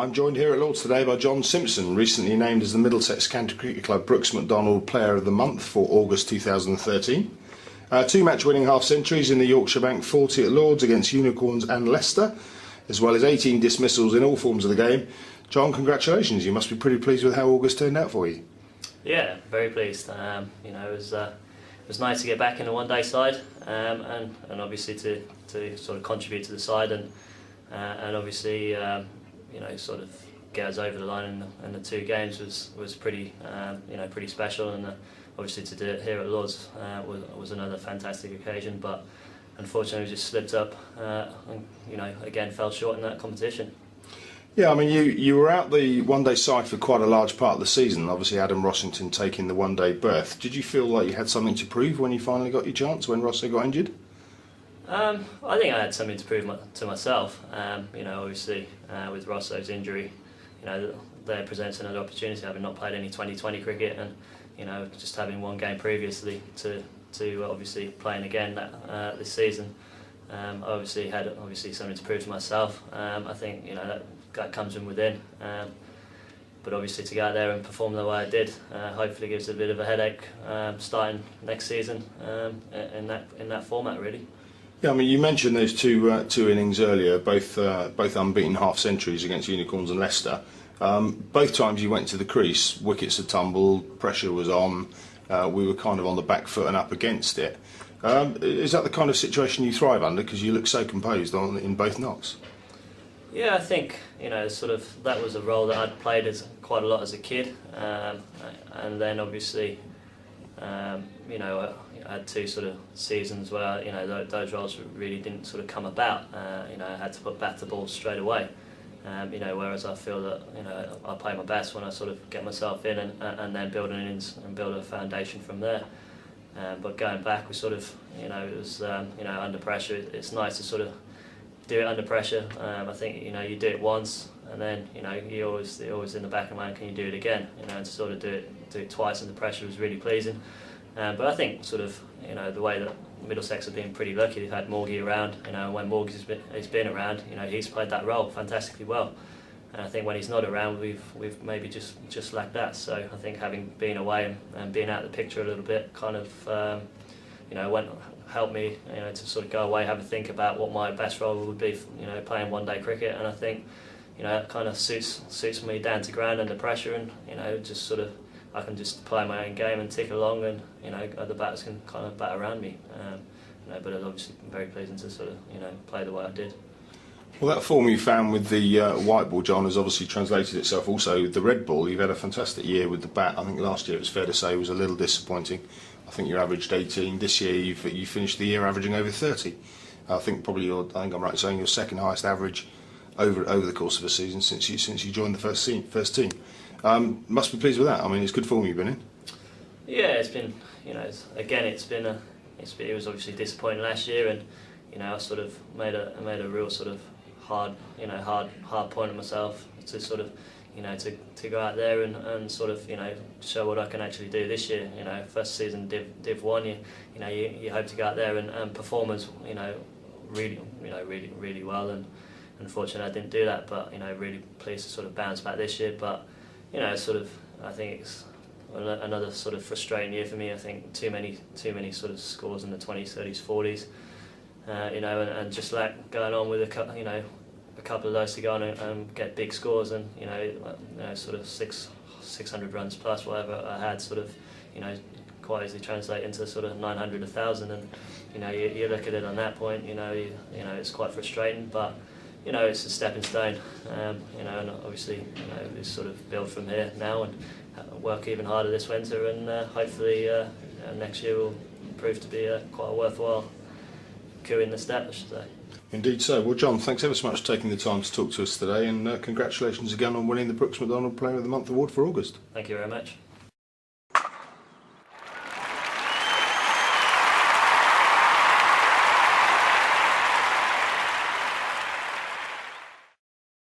I'm joined here at Lords today by John Simpson, recently named as the Middlesex County Cricket Club Brooks Macdonald Player of the Month for August 2013. Two match-winning half-centuries in the Yorkshire Bank 40 at Lords against Unicorns and Leicester, as well as 18 dismissals in all forms of the game. John, congratulations. You must be pretty pleased with how August turned out for you. Yeah, very pleased. It was nice to get back in the one-day side, and obviously to sort of contribute to the side and obviously sort of get us over the line in the two games was pretty pretty special, and obviously to do it here at Lords was another fantastic occasion. But unfortunately, we just slipped up and again fell short in that competition. Yeah, I mean, you were out the one-day side for quite a large part of the season, obviously Adam Rossington taking the one-day berth. Did you feel like you had something to prove when you finally got your chance, when Rosso got injured? I think I had something to prove to myself. Obviously with Rosso's injury, there presents another opportunity, having not played any 2020 cricket and just having one game previously to obviously playing again this season. I obviously had something to prove to myself. I think that comes from within. But obviously to go out there and perform the way I did, hopefully gives a bit of a headache starting next season in that format really. Yeah, I mean, you mentioned those two innings earlier, both unbeaten half-centuries against Unicorns and Leicester. Both times you went to the crease, wickets had tumbled, pressure was on, we were kind of on the back foot and up against it. Is that the kind of situation you thrive under, because you look so composed in both knocks? Yeah, I think that was a role that I'd played quite a lot as a kid, and then obviously I had two sort of seasons where those roles really didn't sort of come about. I had to put bat to ball straight away. Whereas I feel that I play my best when I sort of get myself in and then build an innings and build a foundation from there. But going back, we sort of it was under pressure. It's nice to sort of do it under pressure. I think you do it once and then you're always in the back of my mind, can you do it again? To sort of do it twice under pressure was really pleasing. But I think sort of the way that Middlesex have been pretty lucky. They've had Morgie around. When Morgie has been around, he's played that role fantastically well. And I think when he's not around, we've maybe just lacked that. So I think having been away and being out of the picture a little bit kind of helped me to sort of go away, have a think about what my best role would be. Playing one-day cricket, and I think that kind of suits me down to ground under pressure, and just sort of. I can just play my own game and tick along, and other batters can kind of bat around me. But it's obviously very pleasing to sort of play the way I did. Well, that form you found with the white ball, John, has obviously translated itself also with the red ball. You've had a fantastic year with the bat. I think last year, it was fair to say, was a little disappointing. I think you averaged 18. This year you finished the year averaging over 30. I think probably I think I'm right in saying your second highest average over the course of a season since you joined the first team. Must be pleased with that. I mean, it's good form you've been in. Yeah, it's been, it was obviously disappointing last year, and I sort of made a real sort of hard point on myself to sort of, to go out there and sort of, show what I can actually do this year. First season Div 1, you hope to go out there and perform as, really well, and unfortunately I didn't do that, but really pleased to sort of bounce back this year. But sort of, I think it's another sort of frustrating year for me. I think too many sort of scores in the 20s, 30s, 40s, and just like going on with a couple of those to go on and get big scores, and sort of 600 runs plus whatever I had, sort of quite easily translate into sort of 900, 1,000, and you look at it on that point, it's quite frustrating, but. It's a stepping stone, and obviously, we sort of build from here now and work even harder this winter, and hopefully next year will prove to be quite a worthwhile coup in the step, I should say. Indeed so. Well, John, thanks ever so much for taking the time to talk to us today, and congratulations again on winning the Brooks Macdonald Player of the Month award for August. Thank you very much.